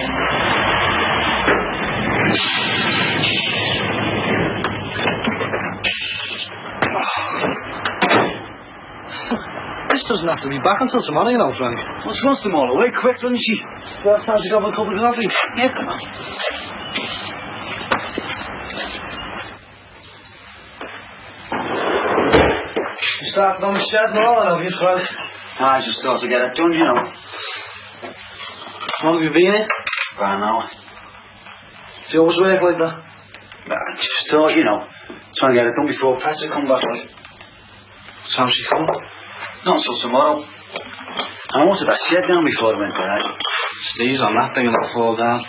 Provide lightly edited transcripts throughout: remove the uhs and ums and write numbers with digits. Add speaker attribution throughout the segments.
Speaker 1: This doesn't have to be back until tomorrow, you know, Frank.
Speaker 2: Well, she wants them all away quick, doesn't she?
Speaker 1: Well, time to go have a cup of coffee.
Speaker 2: Yeah, come on.
Speaker 1: You started on the shed and all, have you, Frank?
Speaker 2: I just thought to get it done, you know.
Speaker 1: How long have you been here?
Speaker 2: About an hour.
Speaker 1: Do you always work like that?
Speaker 2: I just thought, you know, trying to get it done before Petra come back, like.
Speaker 1: What time's she coming?
Speaker 2: Not until tomorrow. And I wanted that shed down before I went there.
Speaker 1: Sneeze on that thing and it'll fall down.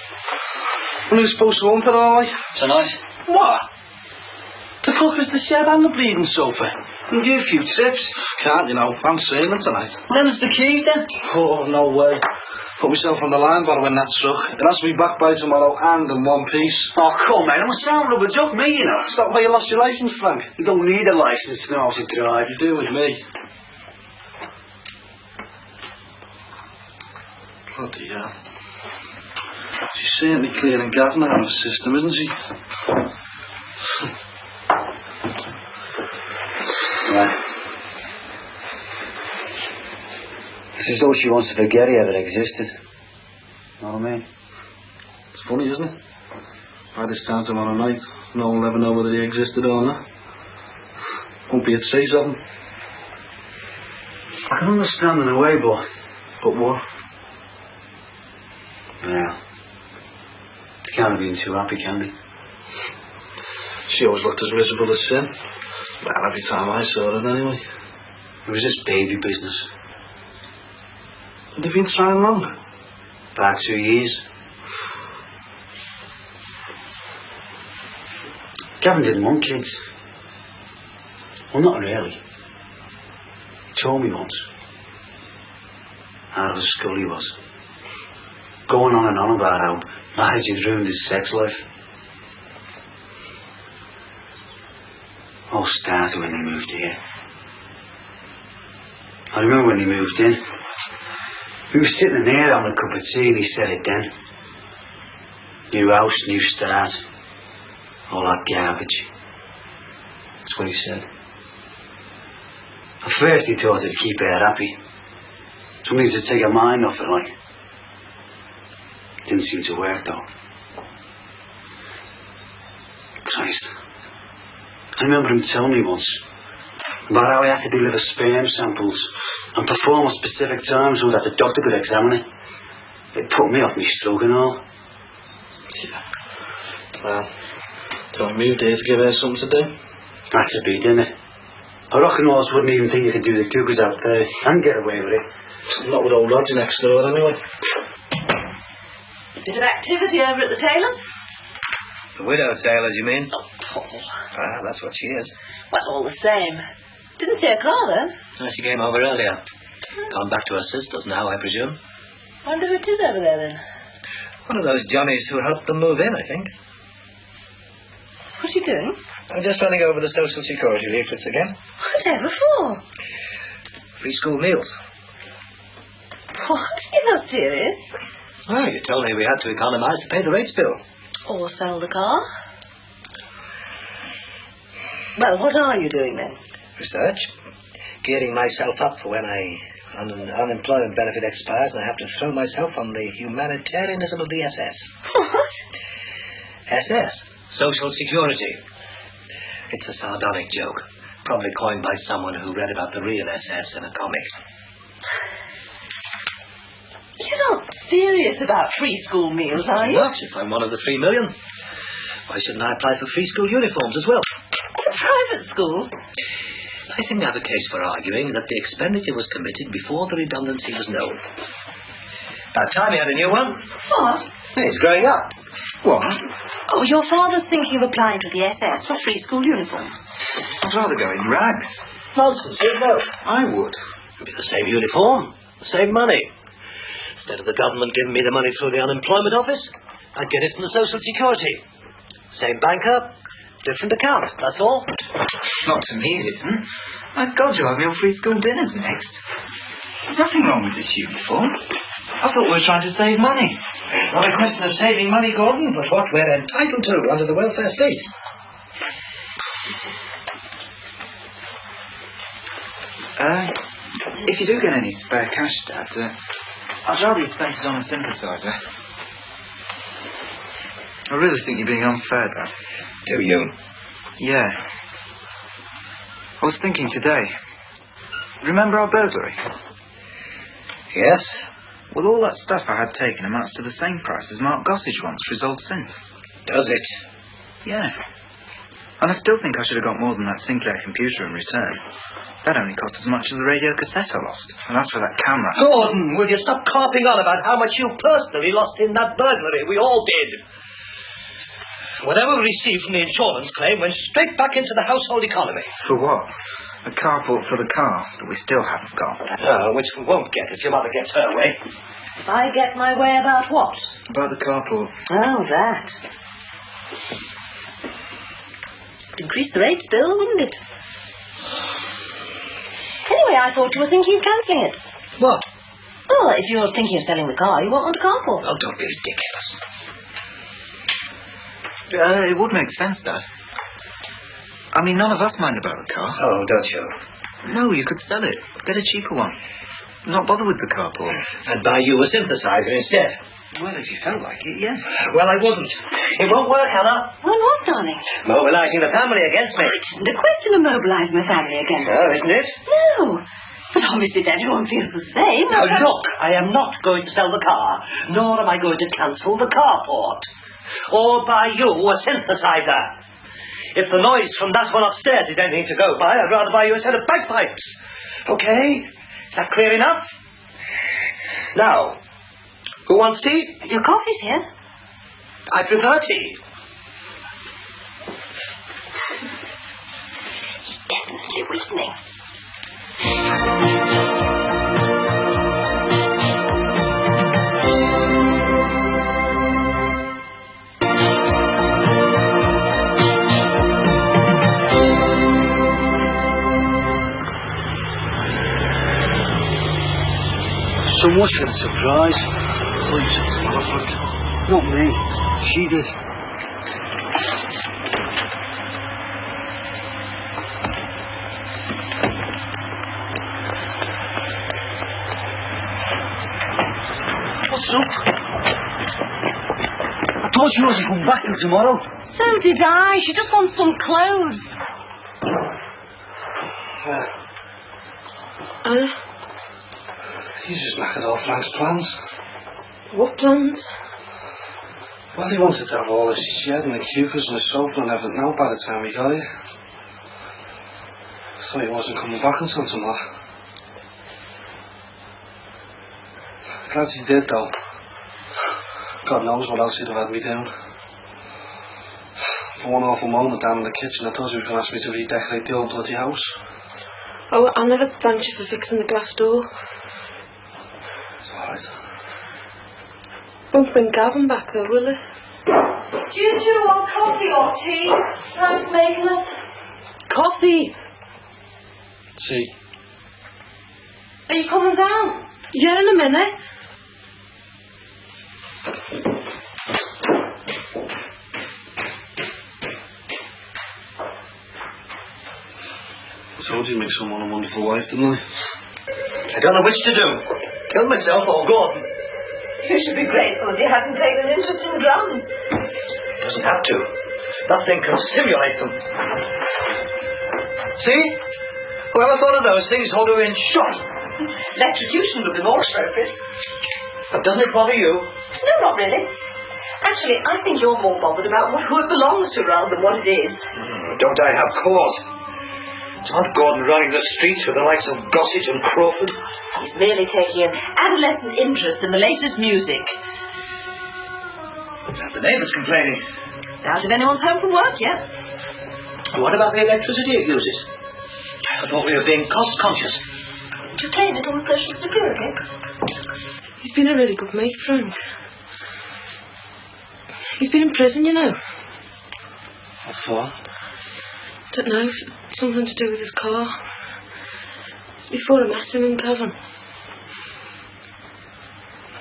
Speaker 1: When are you supposed to hump it all, like?
Speaker 2: Tonight?
Speaker 1: What? The cooker's, the shed and the bleeding sofa.
Speaker 2: You can do a few trips.
Speaker 1: Can't, you know. I'm sailing tonight.
Speaker 2: Lend the keys, then.
Speaker 1: Oh, no way. Put myself on the line by when that struck. It has to be back by tomorrow and in one piece.
Speaker 2: Oh, come on, I'm a sound rubber joke, me, you know.
Speaker 1: Is that why you lost your licence, Frank?
Speaker 2: You don't need a licence to know how to drive.
Speaker 1: You do with me. Bloody hell. She's certainly clearing Gavin out of the system, isn't she?
Speaker 2: Right. It's as though she wants to forget he ever existed. Know what I mean?
Speaker 1: It's funny, isn't it? By this time tomorrow night, no one will ever know whether he existed or not. Won't be a trace of him.
Speaker 2: I can understand in a way, but
Speaker 1: what?
Speaker 2: Yeah. They can't have been too happy, can they?
Speaker 1: She always looked as miserable as sin. Well, every time I saw it anyway.
Speaker 2: It was just baby business.
Speaker 1: Had they been trying long?
Speaker 2: About 2 years. Gavin didn't want kids. Well, not really. He told me once. Out of his skull he was. Going on and on about how marriage had ruined his sex life. All started when they moved here. I remember when he moved in. We were sitting in there having a cup of tea and he said it then. New house, new start. All that garbage. That's what he said. At first he thought it'd keep her happy. Something to take her mind off it, like. Didn't seem to work though. Christ. I remember him telling me once about how he had to deliver sperm samples and perform at specific times so that the doctor could examine it. It put me off me stroke and all.
Speaker 1: Yeah. Well, so I moved here to give her something to do.
Speaker 2: That's a beat, isn't it? A rock and horse wouldn't even think you could do the cougars out there and get away with it.
Speaker 1: Not with old Roger next door, anyway.
Speaker 3: Bit of activity over at the tailor's?
Speaker 4: The widow tailor, you mean?
Speaker 3: Oh, Paul.
Speaker 4: Ah, that's what she is.
Speaker 3: Well, all the same. Didn't see a car, though.
Speaker 4: Ah, she came over earlier. Gone back to her sister's now, I presume.
Speaker 3: Wonder who it is over there, then.
Speaker 4: One of those Johnnies who helped them move in, I think.
Speaker 3: What are you doing?
Speaker 4: I'm just running over the social security leaflets again.
Speaker 3: Whatever for?
Speaker 4: Free school meals.
Speaker 3: What? You're not serious?
Speaker 4: Oh, you told me we had to economise to pay the rates bill.
Speaker 3: Or sell the car? Well, what are you doing, then?
Speaker 4: Research. Gearing myself up for when unemployment benefit expires and I have to throw myself on the humanitarianism of the SS.
Speaker 3: What?
Speaker 4: SS? Social Security. It's a sardonic joke. Probably coined by someone who read about the real SS in a comic.
Speaker 3: You're not serious about free school meals, are you?
Speaker 4: Not if I'm one of the 3 million. Why shouldn't I apply for free school uniforms as well?
Speaker 3: At a private school?
Speaker 4: I think I have a case for arguing that the expenditure was committed before the redundancy was known. About time he had a new one.
Speaker 3: What?
Speaker 4: He's growing up.
Speaker 1: What?
Speaker 3: Oh, your father's thinking of applying to the SS for free school uniforms.
Speaker 1: I'd rather go in rags.
Speaker 4: Nonsense, you'd know.
Speaker 1: I would.
Speaker 4: It'd be the same uniform, the same money. Instead of the government giving me the money through the unemployment office, I'd get it from the Social Security. Same banker, different account, that's all.
Speaker 5: Not to me, it isn't. My God, you'll have your free school dinners next. There's nothing wrong with this uniform. I thought we were trying to save money.
Speaker 4: Not a question of saving money, Gordon, but what we're entitled to under the welfare state.
Speaker 5: If you do get any spare cash, Dad, I'd rather you spent it on a synthesizer. I really think you're being unfair, Dad.
Speaker 4: Do you?
Speaker 5: Yeah. I was thinking today. Remember our burglary?
Speaker 4: Yes.
Speaker 5: Well, all that stuff I had taken amounts to the same price as Mark Gossage wants for his old synth.
Speaker 4: Does it?
Speaker 5: Yeah. And I still think I should have got more than that Sinclair computer in return. That only cost as much as the radio cassette I lost. And as for that camera...
Speaker 4: Gordon, will you stop carping on about how much you personally lost in that burglary? We all did. Whatever we received from the insurance claim went straight back into the household economy.
Speaker 5: For what? A carport for the car that we still haven't got.
Speaker 4: Which we won't get if your mother gets her way.
Speaker 3: If I get my way about what?
Speaker 5: About the carport.
Speaker 3: Oh, that. Would increase the rates bill, wouldn't it? Anyway, I thought you were thinking of cancelling it.
Speaker 4: What?
Speaker 3: Oh, if you're thinking of selling the car, you won't want a carport.
Speaker 4: Oh, don't be ridiculous.
Speaker 5: It would make sense, Dad. I mean, none of us mind about the car.
Speaker 4: Oh, don't you?
Speaker 5: No, you could sell it. Get a cheaper one. Not bother with the carport.
Speaker 4: And buy you a synthesizer instead.
Speaker 5: Well, if you felt like it, yeah.
Speaker 4: Well, I wouldn't. It won't work, Hannah.
Speaker 3: Well, what, darling?
Speaker 4: Mobilising the family against me.
Speaker 3: It isn't a question of mobilising the family against
Speaker 4: Oh,
Speaker 3: you.
Speaker 4: isn't it?
Speaker 3: No. But obviously if everyone feels the same...
Speaker 4: Now, look, I am not going to sell the car, nor am I going to cancel the carport. Or buy you a synthesizer. If the noise from that one upstairs is anything to go by, I'd rather buy you a set of bagpipes. Okay? Is that clear enough? Now, who wants tea?
Speaker 3: Your coffee's here.
Speaker 4: I prefer tea.
Speaker 3: He's definitely weakening.
Speaker 2: So much for the surprise. Not me. She did. What's up? I thought she wasn't coming back till tomorrow.
Speaker 3: So did I. She just wants some clothes.
Speaker 1: You just knackered all Frank's plans.
Speaker 3: What plans?
Speaker 1: Well, he wanted to have all his shed and the cucumbers and the sofa and everything out by the time he got here. So he wasn't coming back until tomorrow. Glad he did, though. God knows what else he'd have had me doing. For one awful moment down in the kitchen, I thought he was going to ask me to redecorate the old bloody house.
Speaker 6: Oh, I never thanked you for fixing the glass door.
Speaker 1: It's alright.
Speaker 6: Won't bring Gavin back though, will it?
Speaker 3: Do you two want coffee or tea? Frank's making us.
Speaker 6: Coffee!
Speaker 1: See,
Speaker 3: Are you coming down?
Speaker 6: Yeah, in a minute.
Speaker 1: I told you to make someone a wonderful wife, didn't I?
Speaker 4: I don't know which to do. Kill myself or Gordon.
Speaker 3: You should be grateful if he hasn't taken an interest in drums.
Speaker 4: He doesn't have to. That thing can simulate them. See? Whoever thought of those things ought to have been shot.
Speaker 3: Electrocution would be more appropriate.
Speaker 4: But doesn't it bother you?
Speaker 3: No, not really. Actually, I think you're more bothered about who it belongs to rather than what it is.
Speaker 4: Don't I have cause? Aren't Gordon running the streets with the likes of Gossage and Crawford?
Speaker 3: He's merely taking an adolescent interest in the latest music.
Speaker 4: The neighbours complaining.
Speaker 3: Doubt if anyone's home from work yet.
Speaker 4: What about the electricity it uses? I thought we were being cost conscious.
Speaker 3: Do you claim it on Social Security?
Speaker 6: He's been a really good mate, Frank. He's been in prison, you know.
Speaker 1: What for?
Speaker 6: Don't know, something to do with his car. It's before I met him in Cavan.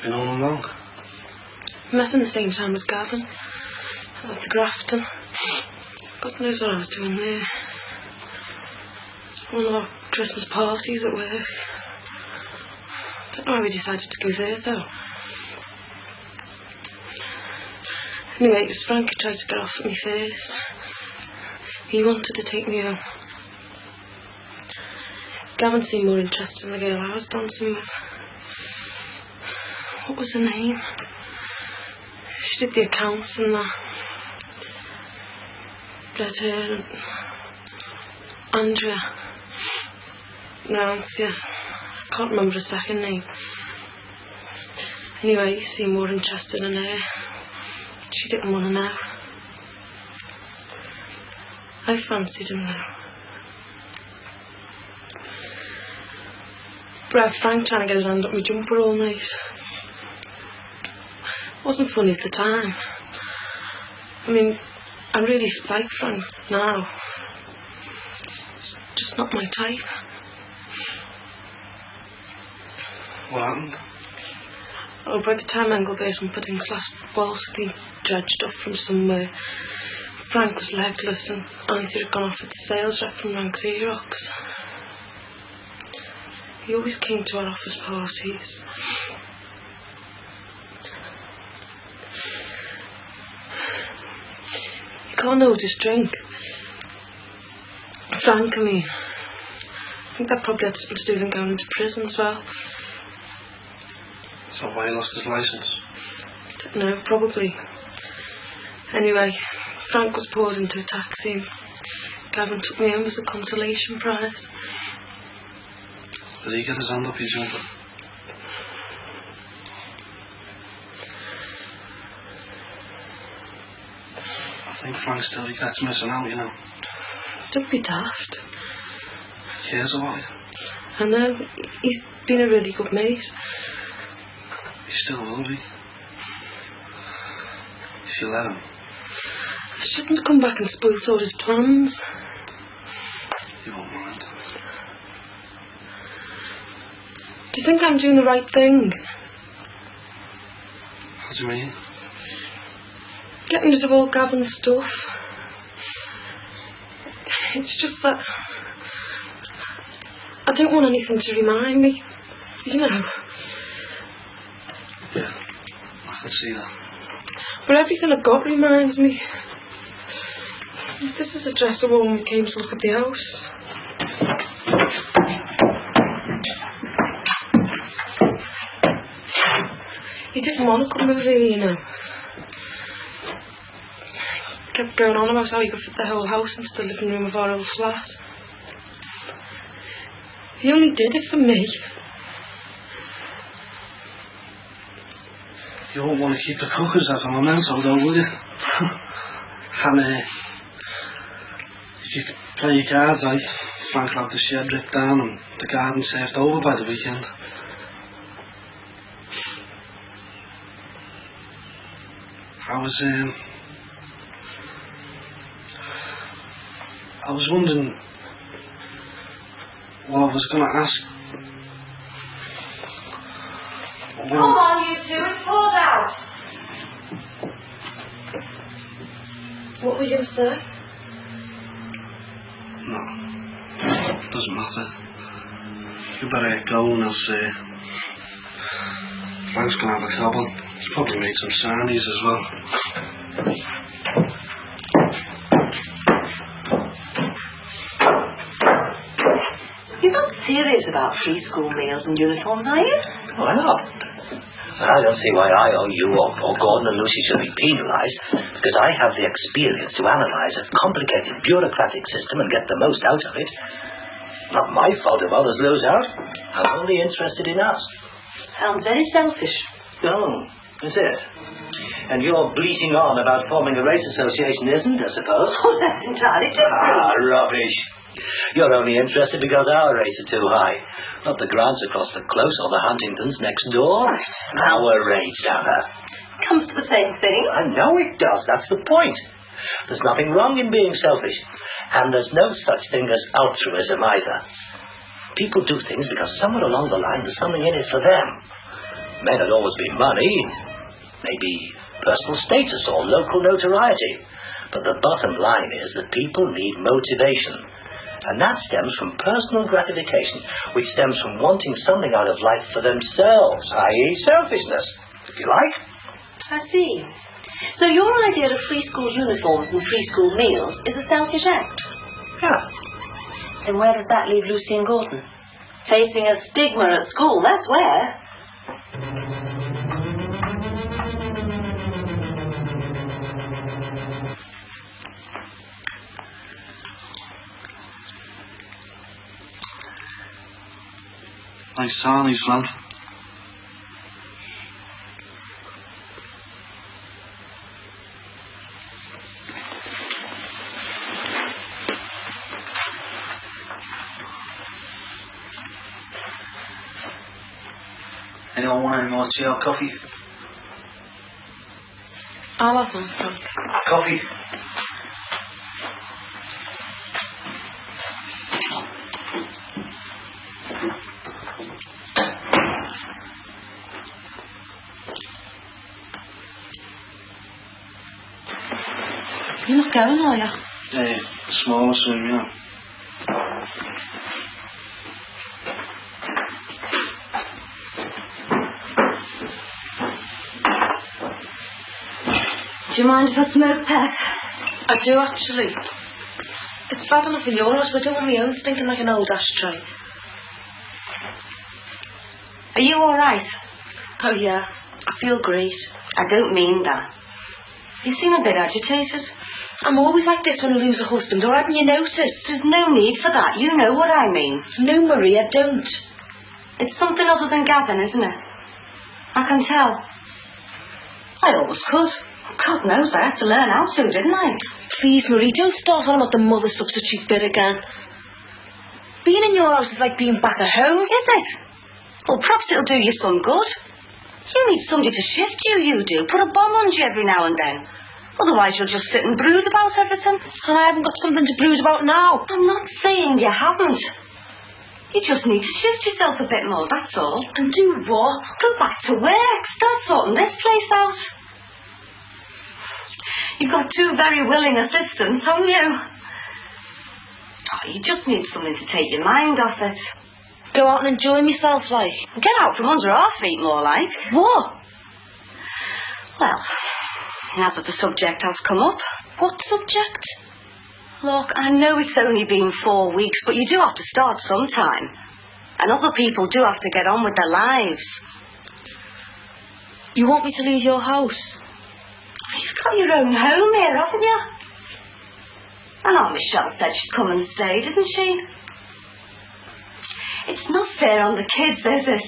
Speaker 1: Been on long?
Speaker 6: I met him the same time as Gavin at the Grafton. God knows what I was doing there. It's one of our Christmas parties at work. Don't know why we decided to go there though. Anyway, it was Frank who tried to get off at me first. He wanted to take me home. Gavin seemed more interested in the girl I was dancing with. What was her name? She did the accounts and that. Red hair and Andrea. No, Anthea. I can't remember her second name. Anyway, he seemed more interested in her. She didn't want to know. I fancied him though. But I had Frank trying to get his hand up my jumper all night. It wasn't funny at the time. I mean, I really like Frank now. It's just not my type.
Speaker 1: What happened?
Speaker 6: Oh, by the time Engelbert's and Pudding's last waltz had been dredged up from somewhere, Frank was legless and Anthea had gone off with the sales rep from Rank Xerox. He always came to our office parties. He can't hold his drink. Frank, I mean. I think that probably had something to do with him going into prison as well.
Speaker 1: Is that why he lost his licence?
Speaker 6: Don't know, probably. Anyway, Frank was poured into a taxi and Gavin took me home as a consolation prize.
Speaker 1: Did he get his hand up your jumper? I think Frank still regrets missing out, you know.
Speaker 6: Don't be daft.
Speaker 1: He cares about you.
Speaker 6: I know, he's been a really good mate.
Speaker 1: He still will be. If you let him.
Speaker 6: I shouldn't have come back and spoilt all his plans.
Speaker 1: He won't mind.
Speaker 6: Do you think I'm doing the right thing?
Speaker 1: What do you mean?
Speaker 6: Getting rid of all Gavin's stuff. It's just that I don't want anything to remind me, you know.
Speaker 1: Yeah, I can see that.
Speaker 6: But everything I've got reminds me. This is a dress I wore when we came to look at the house. He didn't want to come over here, you know. He kept going on about how he could fit the whole house into the living room of our old flat. He only did it for me.
Speaker 1: You won't want to keep the cookers as a memento, though, will you? And if you could play your cards right, Frank will have the shed ripped down and the garden saved over by the weekend. I was wondering what I was going to ask.
Speaker 3: Come on, you two, it's pulled out.
Speaker 6: What were you going to say?
Speaker 1: No, doesn't matter. You better get going, I'll say. Frank's going to have a club on. He's probably made some sandies as well.
Speaker 3: You're not serious about free school meals and uniforms, are you?
Speaker 4: Why not? I don't see why I or you or Gordon and Lucy should be penalised, because I have the experience to analyse a complicated bureaucratic system and get the most out of it. Not my fault if others lose out. I'm only interested in us.
Speaker 3: Sounds very selfish.
Speaker 4: Oh, is it? And you're bleating on about forming a rates association, isn't it, I suppose?
Speaker 3: Oh, that's entirely different.
Speaker 4: Ah, rubbish. You're only interested because our rates are too high. Not the Grants across the close or the Huntingtons next door.
Speaker 3: Right.
Speaker 4: Our rates, Anna.
Speaker 3: Comes to the same thing.
Speaker 4: I know it does, that's the point. There's nothing wrong in being selfish. And there's no such thing as altruism either. People do things because somewhere along the line there's something in it for them. May not always be money, maybe personal status or local notoriety. But the bottom line is that people need motivation. And that stems from personal gratification, which stems from wanting something out of life for themselves, i.e. selfishness, if you like.
Speaker 3: I see. So your idea of free school uniforms and free school meals is a selfish act?
Speaker 4: Yeah.
Speaker 3: Then where does that leave Lucy and Gordon? Facing a stigma at school, that's where.
Speaker 1: Nice sarnies, Frank.
Speaker 2: Anyone want any more tea or coffee?
Speaker 6: I'll have one, Frank.
Speaker 2: Coffee?
Speaker 6: You're not going, are you?
Speaker 1: Yeah, smaller swim, yeah.
Speaker 3: Do you mind if I smoke, Pet?
Speaker 6: I do, actually. It's bad enough in your house, but I don't want my own stinking like an old ashtray.
Speaker 3: Are you all right?
Speaker 6: Oh, yeah. I feel great.
Speaker 3: I don't mean that. You seem a bit agitated.
Speaker 6: I'm always like this when I lose a husband, or hadn't you noticed?
Speaker 3: There's no need for that. You know what I mean.
Speaker 6: No, Marie, I don't.
Speaker 3: It's something other than Gavin, isn't it? I can tell. I always could. God knows I had to learn how to, didn't I?
Speaker 6: Please, Marie, don't start on about the mother substitute bit again. Being in your house is like being back at home.
Speaker 3: Is it? Well, perhaps it'll do you some good. You need somebody to shift you, you do. Put a bomb on you every now and then. Otherwise you'll just sit and brood about everything.
Speaker 6: And I haven't got something to brood about now.
Speaker 3: I'm not saying you haven't. You just need to shift yourself a bit more, that's all.
Speaker 6: And do what?
Speaker 3: Go back to work. Start sorting this place out. You've got two very willing assistants, haven't you? Oh, you just need something to take your mind off it.
Speaker 6: Go out and enjoy myself, like.
Speaker 3: Get out from under our feet, more like.
Speaker 6: What?
Speaker 3: Well, now that the subject has come up.
Speaker 6: What subject?
Speaker 3: Look, I know it's only been 4 weeks, but you do have to start sometime. And other people do have to get on with their lives.
Speaker 6: You want me to leave your house?
Speaker 3: You've got your own home here, haven't you? And Aunt Michelle said she'd come and stay, didn't she? It's not fair on the kids, is it?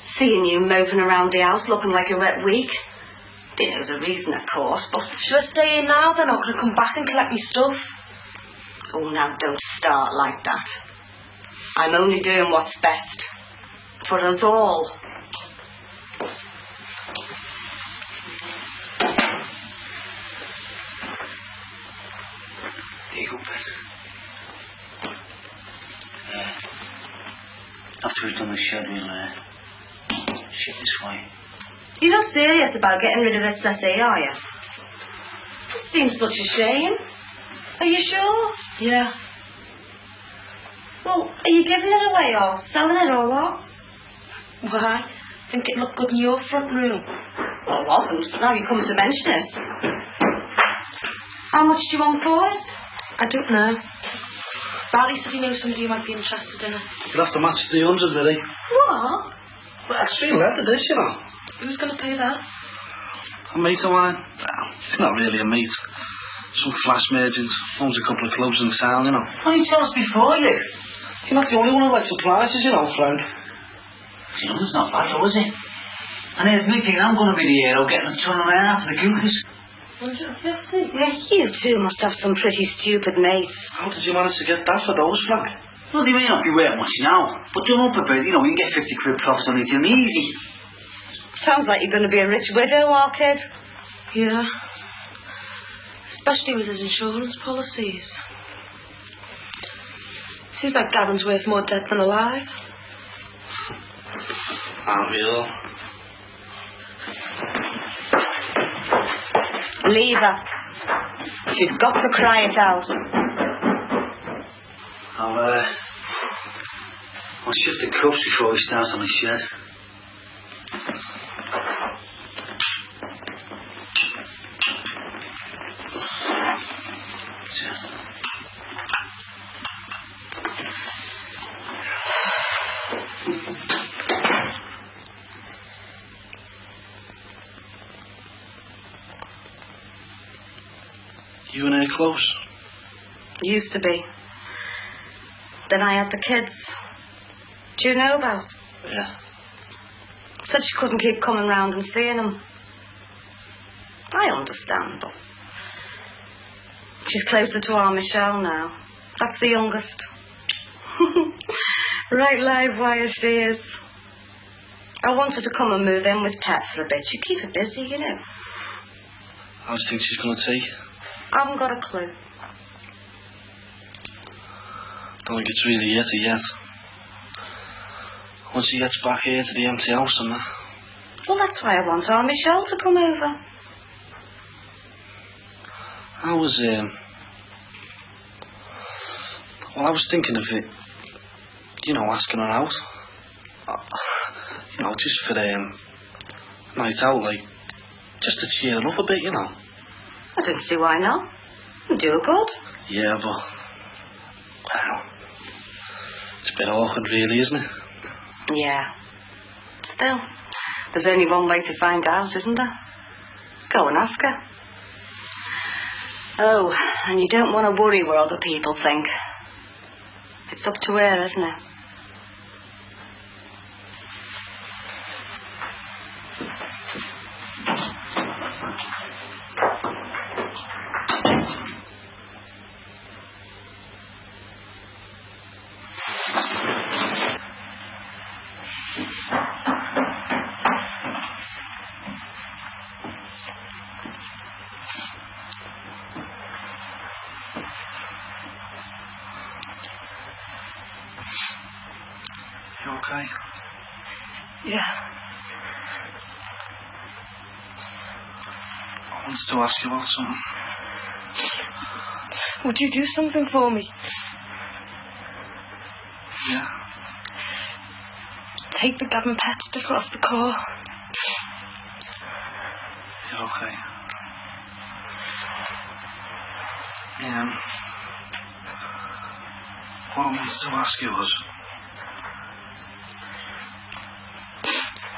Speaker 3: Seeing you moping around the house looking like a wet week. Do you know the reason, of course, but...
Speaker 6: Should I stay in now, then, or can I come back and collect me stuff?
Speaker 3: Oh, now don't start like that. I'm only doing what's best. For us all.
Speaker 2: There you go, Pet. After we've done the shed, we'll shift this way.
Speaker 3: You're not serious about getting rid of this settee, are you? It seems such a shame. Are you sure?
Speaker 6: Yeah.
Speaker 3: Well, are you giving it away or selling it or what?
Speaker 6: Why? Think it looked good in your front room?
Speaker 3: Well, it wasn't, but now you come to mention it. How much do you want for it?
Speaker 6: I don't know. Barry said he knows somebody who might be interested in it.
Speaker 1: You'll have to match 300, really.
Speaker 3: What?
Speaker 1: Well, extreme leather, this, you know.
Speaker 6: Who's going to pay that?
Speaker 1: A mate of mine? Well, he's not really a mate. Some flash merchant. Owns a couple of clubs in town, you know.
Speaker 2: Why didn't you tell us before, you?
Speaker 1: You're not the only one who likes surprises, you know, Frank.
Speaker 2: You know, it's not bad, though, is it? And here's me thinking I'm going to be the hero getting a ton of air after the cougars.
Speaker 6: 150?
Speaker 3: Yeah, you two must have some pretty stupid mates.
Speaker 1: How did you manage to get that for those, Frank?
Speaker 2: Well, they may not be worth much now, but do up a bit, you know, you can get 50 quid profit on each of them easy.
Speaker 3: Sounds like you're going to be a rich widow, our kid.
Speaker 6: Yeah. Especially with his insurance policies. Seems like Gavin's worth more dead than alive.
Speaker 1: Aren't we all?
Speaker 3: Leave her. She's got to cry it out.
Speaker 2: I'll shift the cups before we start on the shed.
Speaker 1: You and her close?
Speaker 3: Used to be. Then I had the kids. Do you know about?
Speaker 1: Yeah.
Speaker 3: Said she couldn't keep coming round and seeing them. I understand, but she's closer to our Michelle now. That's the youngest. Right live wire she is. I want her to come and move in with Pet for a bit. She'd keep her busy, you know.
Speaker 1: How do you think she's going to take?
Speaker 3: I haven't got a clue.
Speaker 1: Don't think it's really yet yet. Once she gets back here to the empty house and that.
Speaker 3: Well, that's why I want our Michelle to come over.
Speaker 1: I was thinking of it, you know, asking her out. You know, just for a night out, like, just to cheer her up a bit, you know.
Speaker 3: I don't see why not. It'd do her good.
Speaker 1: Yeah, but, well, it's a bit awkward really, isn't it?
Speaker 3: Yeah. Still, there's only one way to find out, isn't there? Go and ask her. Oh, and you don't want to worry what other people think. It's up to her, isn't it?
Speaker 1: You okay?
Speaker 6: Yeah.
Speaker 1: I wanted to ask you about something.
Speaker 6: Would you do something for me?
Speaker 1: Yeah?
Speaker 6: Take the Gavin Pet sticker off the car.
Speaker 1: You're okay? What I wanted to ask you was,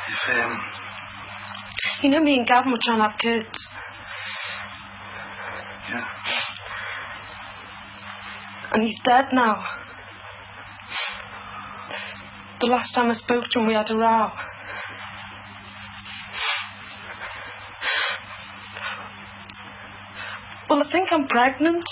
Speaker 1: if,
Speaker 6: You know me and Gavin were trying to have kids.
Speaker 1: yeah,
Speaker 6: And he's dead now. The last time I spoke to him, we had a row. Well, I think I'm pregnant.